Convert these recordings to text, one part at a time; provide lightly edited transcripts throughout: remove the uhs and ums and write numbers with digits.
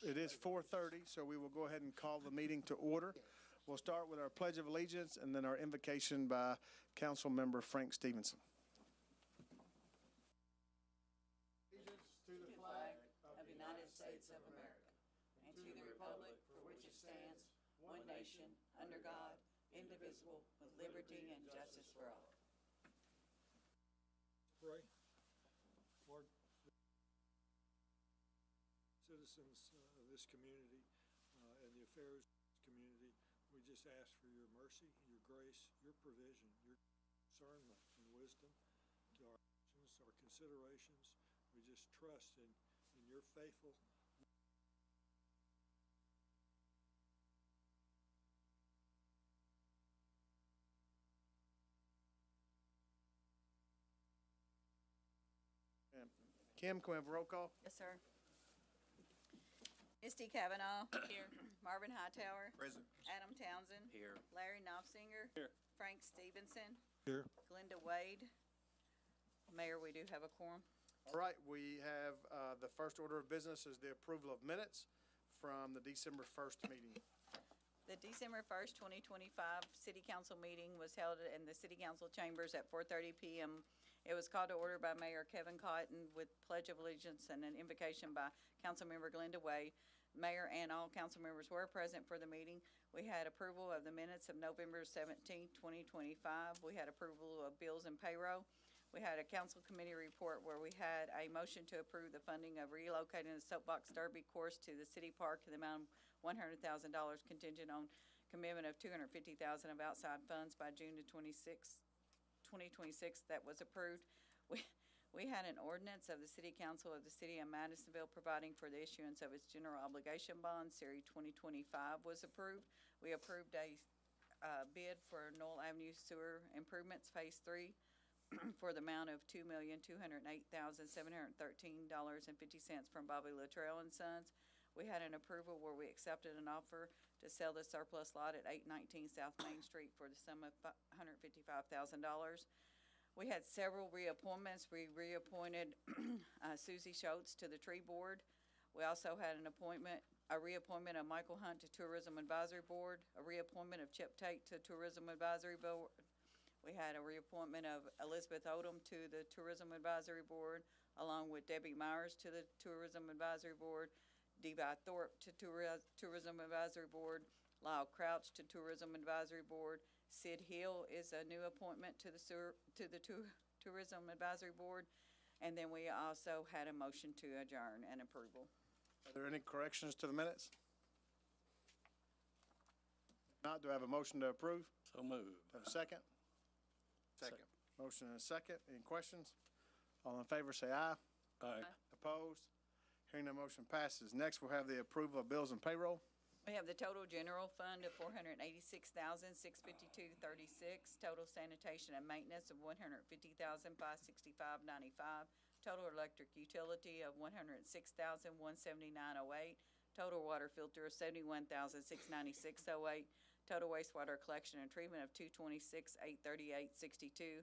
It is 4:30, so we will go ahead and call the meeting to order. We'll start with our Pledge of Allegiance and then our invocation by Council Member Frank Stevenson. Allegiance to the flag of the United States of America and to the republic for which it stands, one nation, under God, indivisible, with liberty and justice for all. Pray. Lord, citizens of this community and the affairs of this community, we just ask for your mercy, your grace, your provision, your discernment and wisdom to our actions, our considerations. We just trust in your faithful Kim, can we have a roll call? Yes, sir. Misty Cavanaugh. Here. Marvin Hightower. Present. Adam Townsend. Here. Larry Knopfsinger. Here. Frank Stevenson. here. Glenda Wade. Mayor, we do have a quorum. All right, we have the first order of business is the approval of minutes from the December 1st meeting. The December 1st, 2025 City Council meeting was held in the City Council chambers at 4:30 p.m. It was called to order by Mayor Kevin Cotton with Pledge of Allegiance and an invocation by Councilmember Glenda Wade. Mayor and all council members were present for the meeting. We had approval of the minutes of November 17, 2025. We had approval of bills and payroll. We had a council committee report where we had a motion to approve the funding of relocating the soapbox derby course to the city park in the amount of $100,000 contingent on commitment of $250,000 of outside funds by June 2026. That was approved. We had an ordinance of the City Council of the City of Madisonville providing for the issuance of its general obligation bond, Series 2025 was approved. We approved a bid for Knoll Avenue Sewer Improvements Phase 3 for the amount of $2,208,713.50 from Bobby Luttrell and Sons. We had an approval where we accepted an offer to sell the surplus lot at 819 South Main Street for the sum of $155,000. We had several reappointments. We reappointed Susie Schultz to the Tree Board. We also had a reappointment of Michael Hunt to Tourism Advisory Board, a reappointment of Chip Tate to Tourism Advisory Board. We had a reappointment of Elizabeth Odom to the Tourism Advisory Board, along with Debbie Myers to the Tourism Advisory Board, Devi Thorpe to Tourism Advisory Board, Lyle Crouch to Tourism Advisory Board. Sid Hill is a new appointment to the Tourism Advisory Board. And then we also had a motion to adjourn and approval. Are there any corrections to the minutes? If not, do I have a motion to approve? So moved. Have a second? Second. Motion and a second. Any questions? All in favor say aye. Aye. Opposed? Hearing none, motion passes. Next, we'll have the approval of bills and payroll. We have the total general fund of $486,652.36, total sanitation and maintenance of $150,565.95, total electric utility of $106,179.08, total water filter of $71,696.08, total wastewater collection and treatment of $226,838.62.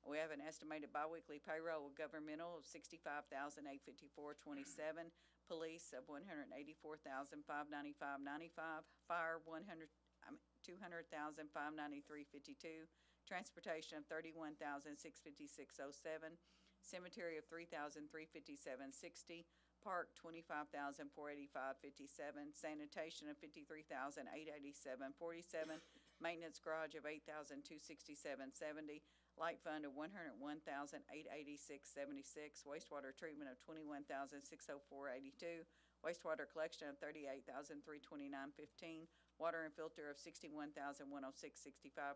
We have an estimated biweekly payroll of governmental of $65,854.27, police of $184,595.95, fire $200,593.52, transportation of $31,656.07, cemetery of $3,357.60, park $25,485.57, sanitation of $53,887.47, maintenance garage of $8,267.70, light fund of $101,886.76, wastewater treatment of $21,604.82, wastewater collection of $38,329.15, water and filter of $61,106.65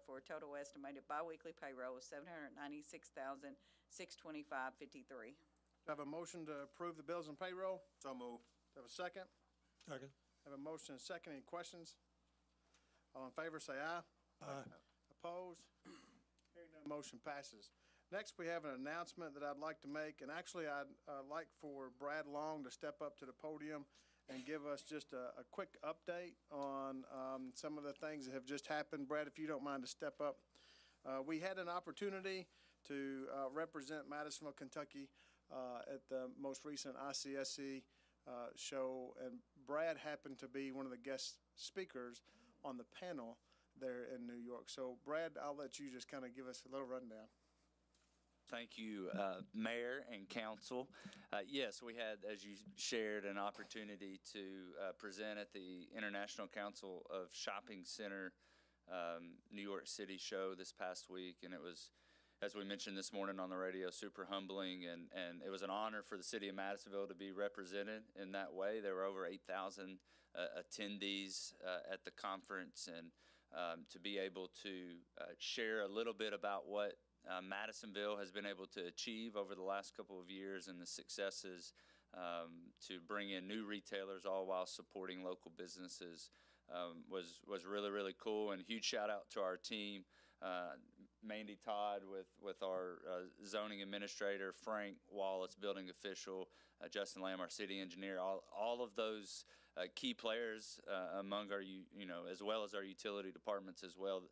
for a total estimated biweekly payroll of $796,625.53. Do I have a motion to approve the bills and payroll? So moved. Do I have a second? Second. Have a motion and a second. Any questions? All in favor say aye. Aye. Opposed? Hearing none, motion passes. Next, we have an announcement that I'd like to make, and actually I'd like for Brad Long to step up to the podium and give us just a quick update on some of the things that have just happened. Brad, if you don't mind to step up. We had an opportunity to represent Madisonville, Kentucky at the most recent ICSC show, and Brad happened to be one of the guest speakers on the panel there in New York. So, Brad, I'll let you just kind of give us a little rundown. Thank you, Mayor and Council. Yes, we had, as you shared, an opportunity to present at the International Council of Shopping Center New York City show this past week, and it was, as we mentioned this morning on the radio, super humbling, and it was an honor for the city of Madisonville to be represented in that way. There were over 8,000 attendees at the conference, and to be able to share a little bit about what Madisonville has been able to achieve over the last couple of years and the successes to bring in new retailers, all while supporting local businesses, was really, really cool. And huge shout out to our team, Mandy Todd with our zoning administrator, Frank Wallace, building official, Justin Lamb, our city engineer, all of those key players among our, as well as our utility departments as well.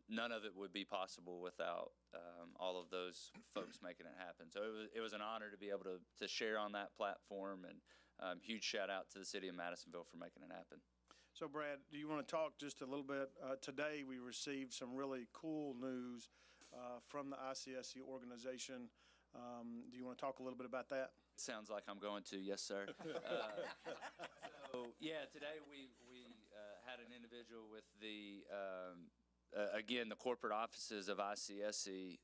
None of it would be possible without all of those folks making it happen. So it was an honor to be able to share on that platform, and huge shout out to the city of Madisonville for making it happen. So, Brad, do you want to talk just a little bit? Today we received some really cool news from the ICSC organization. Do you want to talk a little bit about that? Sounds like I'm going to, yes, sir. So, yeah, today we had an individual with the again, the corporate offices of ICSC.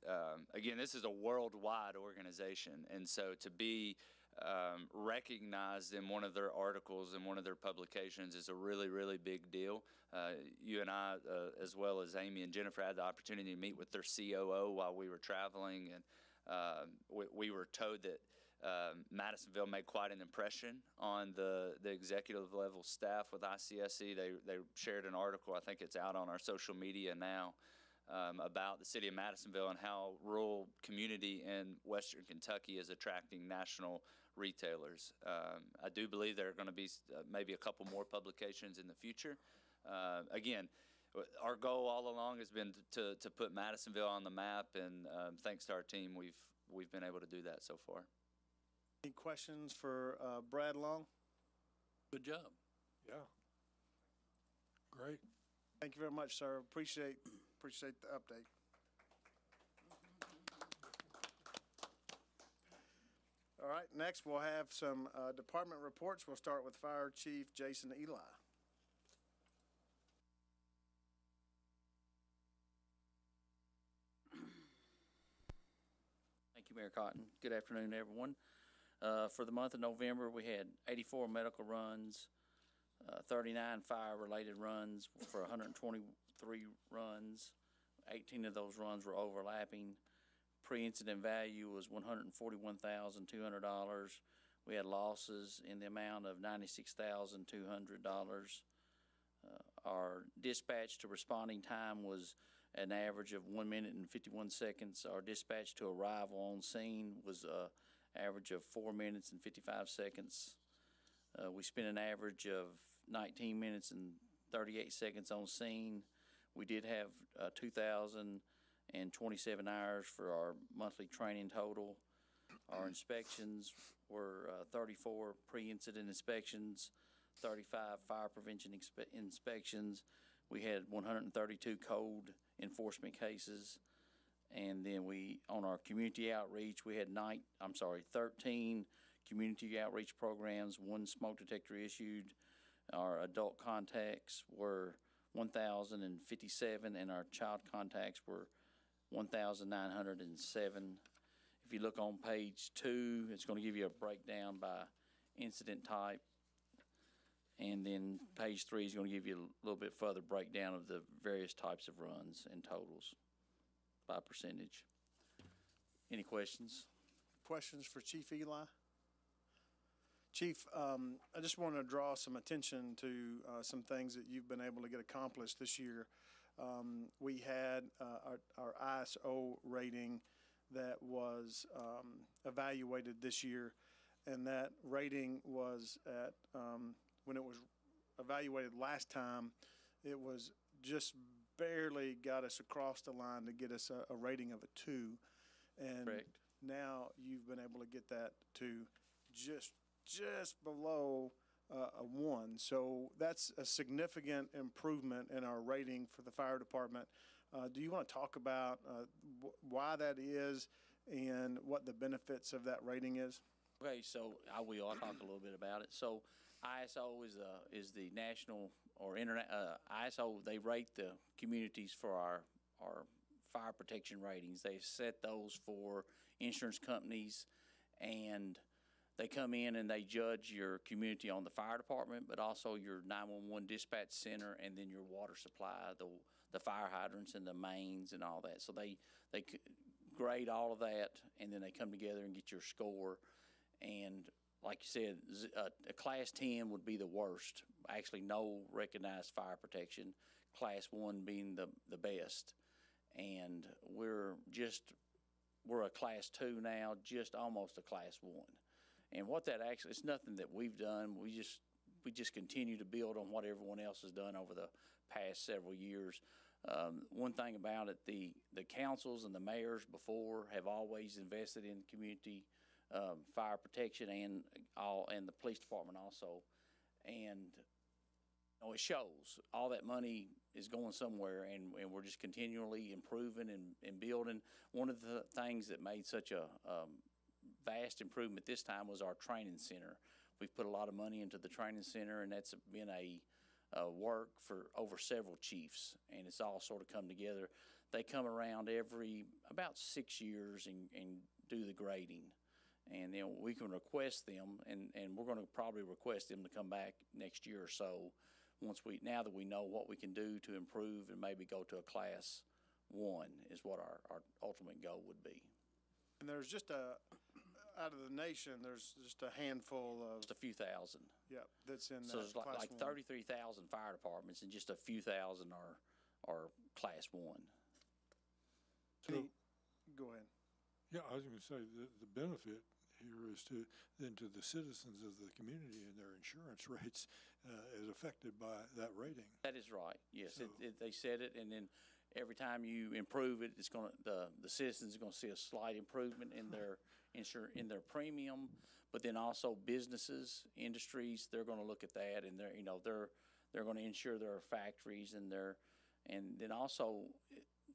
Again, this is a worldwide organization, and so to be recognized in one of their articles in one of their publications is a really, really big deal. You and I, as well as Amy and Jennifer, had the opportunity to meet with their COO while we were traveling, and we were told that Madisonville made quite an impression on the executive level staff with ICSC. They shared an article, I think it's out on our social media now, about the city of Madisonville and how rural community in Western Kentucky is attracting national retailers. I do believe there are going to be maybe a couple more publications in the future. Again, our goal all along has been to put Madisonville on the map, and thanks to our team, we've been able to do that so far. Any questions for Brad Long? Good job. Yeah. Great. Thank you very much, sir. Appreciate the update. All right, next we'll have some department reports. We'll start with Fire Chief Jason Eli. Thank you, Mayor Cotton. Good afternoon, everyone. For the month of November, we had 84 medical runs, 39 fire-related runs for 123 runs. 18 of those runs were overlapping. Pre-incident value was $141,200. We had losses in the amount of $96,200. Our dispatch to responding time was an average of 1 minute and 51 seconds. Our dispatch to arrival on scene was average of 4 minutes and 55 seconds. We spent an average of 19 minutes and 38 seconds on scene. We did have 2,027 hours for our monthly training total. Our inspections were 34 pre-incident inspections, 35 fire prevention inspections. We had 132 code enforcement cases. And then on our community outreach, we had 13 community outreach programs, 1 smoke detector issued. Our adult contacts were 1,057, and our child contacts were 1,907. If you look on page 2, it's going to give you a breakdown by incident type. And then page 3 is going to give you a little bit further breakdown of the various types of runs and totals by percentage. Any questions? Questions for Chief Eli? Chief, I just want to draw some attention to some things that you've been able to get accomplished this year. We had our ISO rating that was evaluated this year, and that rating was at, when it was evaluated last time, it was just barely got us across the line to get us a rating of a 2. And Correct. now you've been able to get that to just just below a 1. So that's a significant improvement in our rating for the fire department. Do you want to talk about why that is and what the benefits of that rating is? Okay, so I will. I'll talk a little bit about it. So ISO is the national or internet, ISO, they rate the communities for our fire protection ratings. They set those for insurance companies, and they come in and they judge your community on the fire department, but also your 911 dispatch center, and then your water supply, the fire hydrants and the mains and all that. So they grade all of that, and then they come together and get your score. And like you said, a Class 10 would be the worst. Actually, no recognized fire protection. Class 1 being the best. And we're a Class 2 now, just almost a Class 1. And what that actually, it's nothing that we've done. We just continue to build on what everyone else has done over the past several years. One thing about it, the councils and the mayors before have always invested in community fire protection and the police department also. And it shows all that money is going somewhere, and we're just continually improving and building. One of the things that made such a vast improvement this time was our training center. We've put a lot of money into the training center, and that's been a work for over several chiefs, and it's all sort of come together. They come around every about 6 years and do the grading. And then we can request them, and we're going to probably request them to come back next year or so, now that we know what we can do to improve and maybe go to a Class 1 is what our ultimate goal would be. And there's just out of the nation, there's just a handful of. Just a few thousand. Yep, that's in So that there's Class like 1. 33,000 fire departments, and just a few thousand are Class 1. So, Go ahead. yeah, I was going to say the benefit here is to the citizens of the community, and their insurance rates is affected by that rating. That is right. Yes, So- they said it, and then every time you improve it, it's going to the citizens are going to see a slight improvement in their in their premium. But then also businesses, industries, they're going to look at that, and they're going to insure their factories and then also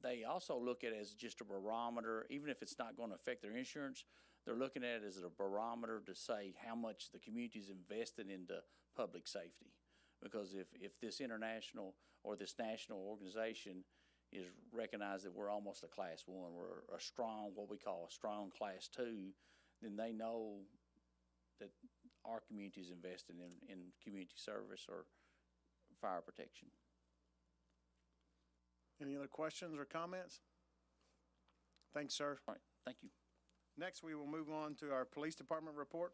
they also look at it as just a barometer, even if it's not going to affect their insurance. They're looking at it as a barometer to say how much the community is invested into public safety. Because if this international or this national organization is recognized that we're almost a Class 1, we're a strong, what we call a strong Class 2, then they know that our community is invested in community service or fire protection. Any other questions or comments? Thanks, sir. All right, thank you. Next, we will move on to our police department report.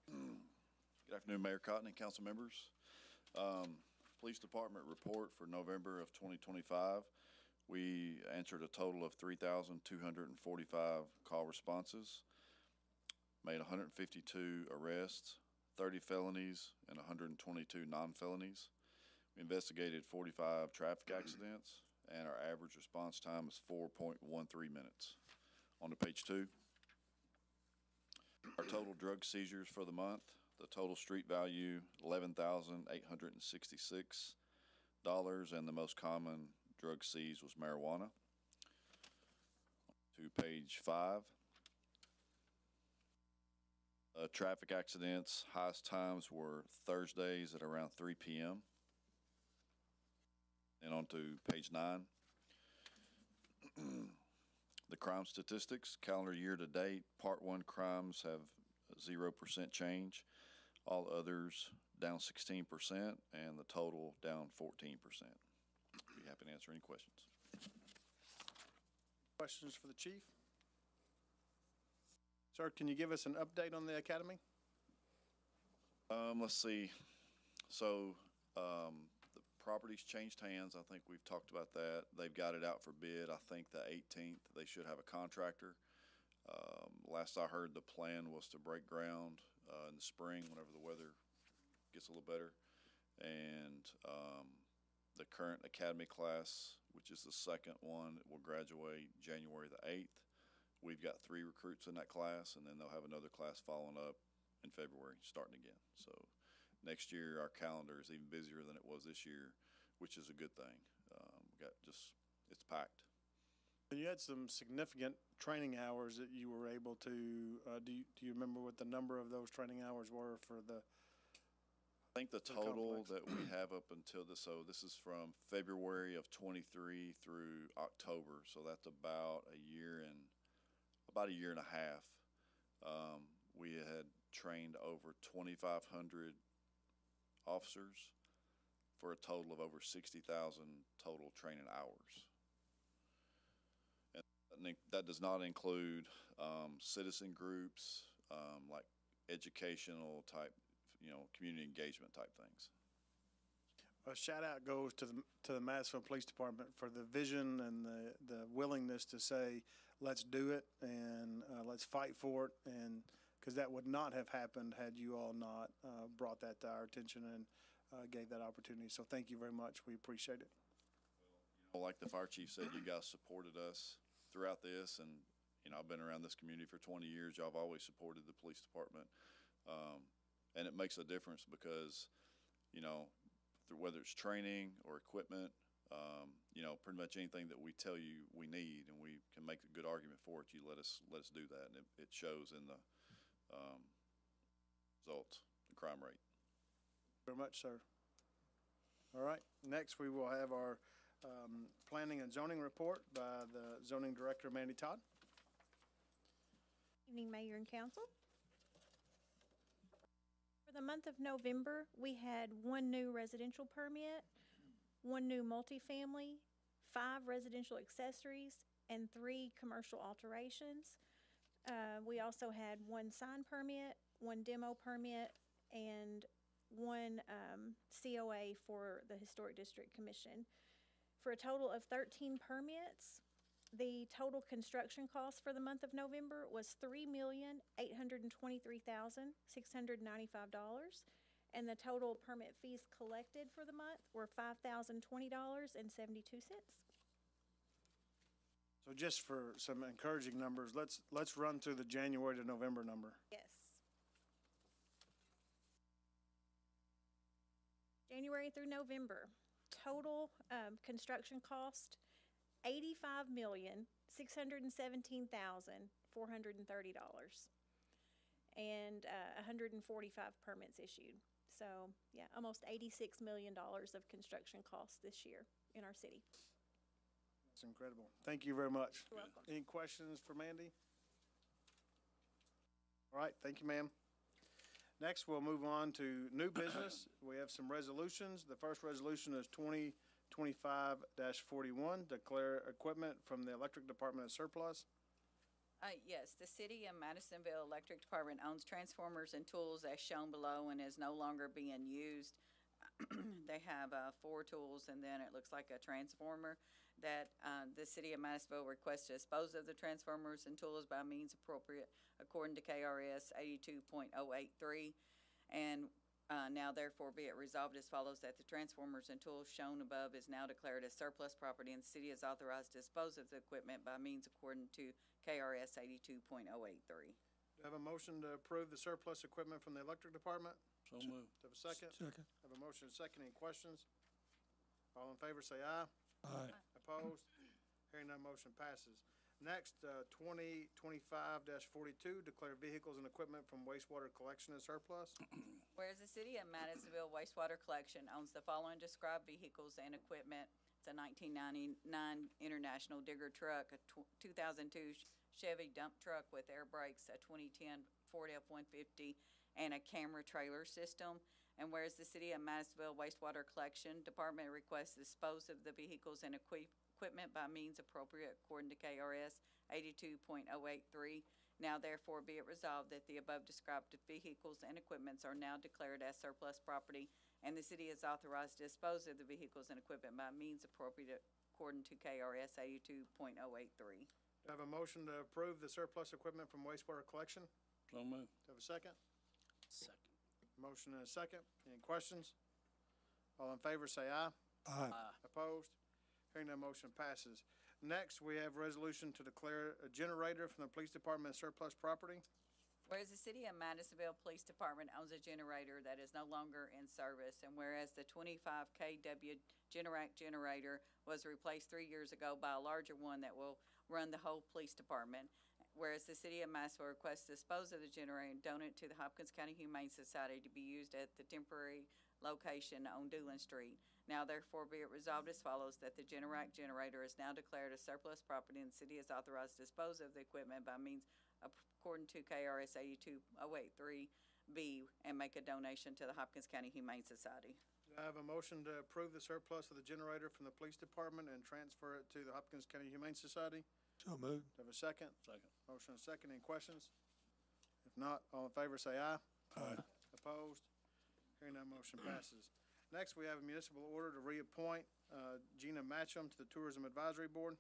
Good afternoon, Mayor Cotton and council members. Police Department report for November of 2025. We answered a total of 3,245 call responses, made 152 arrests, 30 felonies, and 122 non-felonies. We investigated 45 traffic accidents, and our average response time is 4.13 minutes. On to page 2. Our total drug seizures for the month. The total street value, $11,866, and the most common drug seized was marijuana. To page 5. Traffic accidents, highest times were Thursdays at around 3 p.m. And on to page 9. The crime statistics, calendar year to date, Part 1 crimes have 0% change. All others down 16%, and the total down 14%. Be happy to answer any questions. Questions for the chief? Sir, can you give us an update on the academy? Let's see. So the property's changed hands. I think we've talked about that. They've got it out for bid. I think the 18th they should have a contractor. Last I heard, the plan was to break ground in the spring whenever the weather gets a little better. And the current academy class which is the second one that will graduate January the 8th. We've got 3 recruits in that class, and then they'll have another class following up in February, starting again. So next year, our calendar is even busier than it was this year, which is a good thing. It's packed. You had some significant training hours that you were able to, do you remember what the number of those training hours were for the? I think the total that we have up until this, so this is from February of '23 through October, so that's about a year and a half. We had trained over 2,500 officers for a total of over 60,000 total training hours. And that does not include citizen groups, like educational type, community engagement type things. A shout out goes to the Madisonville Police Department for the vision and the willingness to say, let's do it and let's fight for it, and because that would not have happened had you all not brought that to our attention and gave that opportunity. So thank you very much. We appreciate it. Like the fire chief said, you guys supported us throughout this, and I've been around this community for 20 years. Y'all have always supported the police department, and it makes a difference because whether it's training or equipment, pretty much anything that we tell you we need and we can make a good argument for it, you let us do that, and it shows in the results, the crime rate. Very much, sir. All right. Next, we will have our planning and zoning report by the zoning director, Mandy Todd. Evening, Mayor and Council. For the month of November, we had 1 new residential permit, 1 new multifamily, 5 residential accessories, and 3 commercial alterations. We also had 1 sign permit, 1 demo permit, and 1 COA for the Historic District Commission. For a total of 13 permits, the total construction cost for the month of November was $3,823,695, and the total permit fees collected for the month were $5,020.72. So just for some encouraging numbers, let's run through the January to November number. Yes. January through November, total construction cost, $85,617,430, and 145 permits issued. So, yeah, almost $86 million of construction costs this year in our city. That's incredible. Thank you very much. You're welcome. Any questions for Mandy? All right, thank you, ma'am. Next, we'll move on to new business. We have some resolutions. The first resolution is 2025-41, declare equipment from the electric department as surplus. Yes, the City of Madisonville Electric Department owns transformers and tools as shown below and is no longer being used. They have 4 tools, and then it looks like a transformer that the City of Madisonville requests to dispose of the transformers and tools by means appropriate according to KRS 82.083. And now therefore be it resolved as follows, that the transformers and tools shown above is now declared as surplus property, and the city is authorized to dispose of the equipment by means according to KRS 82.083. Do I have a motion to approve the surplus equipment from the electric department? So moved. Do I have a second? Second. Have a motion and a second. Any questions? All in favor say aye. Aye. Opposed? Hearing none, motion passes. Next, 2025-42, declare vehicles and equipment from wastewater collection as surplus. Whereas the City of Madisonville wastewater collection owns the following described vehicles and equipment. It's a 1999 International Digger truck, a 2002 Chevy dump truck with air brakes, a 2010 Ford F-150, and a camera trailer system. And whereas the City of Madisonville wastewater collection department requests to dispose of the vehicles and equipment by means appropriate according to KRS 82.083. Now therefore be it resolved that the above described vehicles and equipments are now declared as surplus property, and the city is authorized to dispose of the vehicles and equipment by means appropriate according to KRS 82.083. Do I have a motion to approve the surplus equipment from wastewater collection? So moved. Do I have a second? Second. Motion and a second. Any questions? All in favor say aye. Aye. Opposed? Hearing none, motion passes. Next, we have resolution to declare a generator from the police department as surplus property. Whereas the City of Madisonville Police Department owns a generator that is no longer in service, and whereas the 25 kW Generac generator was replaced 3 years ago by a larger one that will run the whole police department, whereas the City of Madisonville requests to dispose of the generator and donate it to the Hopkins County Humane Society to be used at the temporary location on Doolan Street. Now therefore be it resolved as follows, that the Generac generator is now declared a surplus property, and the city is authorized to dispose of the equipment by means according to KRS 82083B, and make a donation to the Hopkins County Humane Society. Do I have a motion to approve the surplus of the generator from the police department and transfer it to the Hopkins County Humane Society? So moved. Do I have a second? Second. Motion and second. Any questions? If not, all in favor say aye. Aye. Opposed? Hearing none, motion passes. Next, we have a municipal order to reappoint Gina Matcham to the Tourism Advisory Board.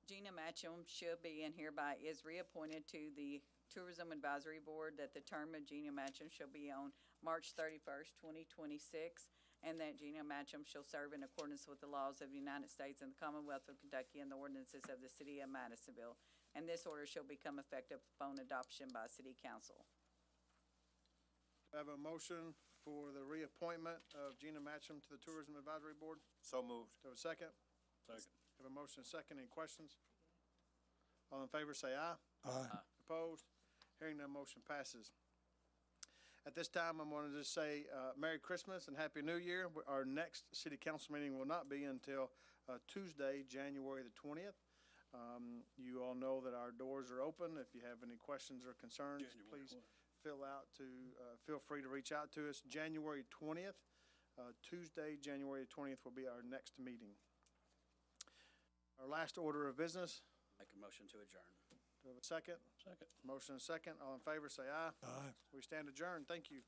Gina Matcham should be and hereby is reappointed to the Tourism Advisory Board, that the term of Gina Matcham shall be on March 31st, 2026, and that Gina Matcham shall serve in accordance with the laws of the United States and the Commonwealth of Kentucky and the ordinances of the City of Madisonville. And this order shall become effective upon adoption by City Council. I have a motion for the reappointment of Gina Matcham to the Tourism Advisory Board. So moved. Do I have a second? Second. Have a motion and second. Any questions? All in favor say aye. Aye. Opposed? Hearing none, motion passes. At this time, I'm going to just say Merry Christmas and Happy New Year. Our next city council meeting will not be until Tuesday, January the 20th. You all know that our doors are open. If you have any questions or concerns, please feel free to reach out to us. January 20th, Tuesday, January 20th will be our next meeting. Our last order of business. Make a motion to adjourn. Do we have a second? Second. Motion and second. All in favor, say aye. Aye. We stand adjourned. Thank you.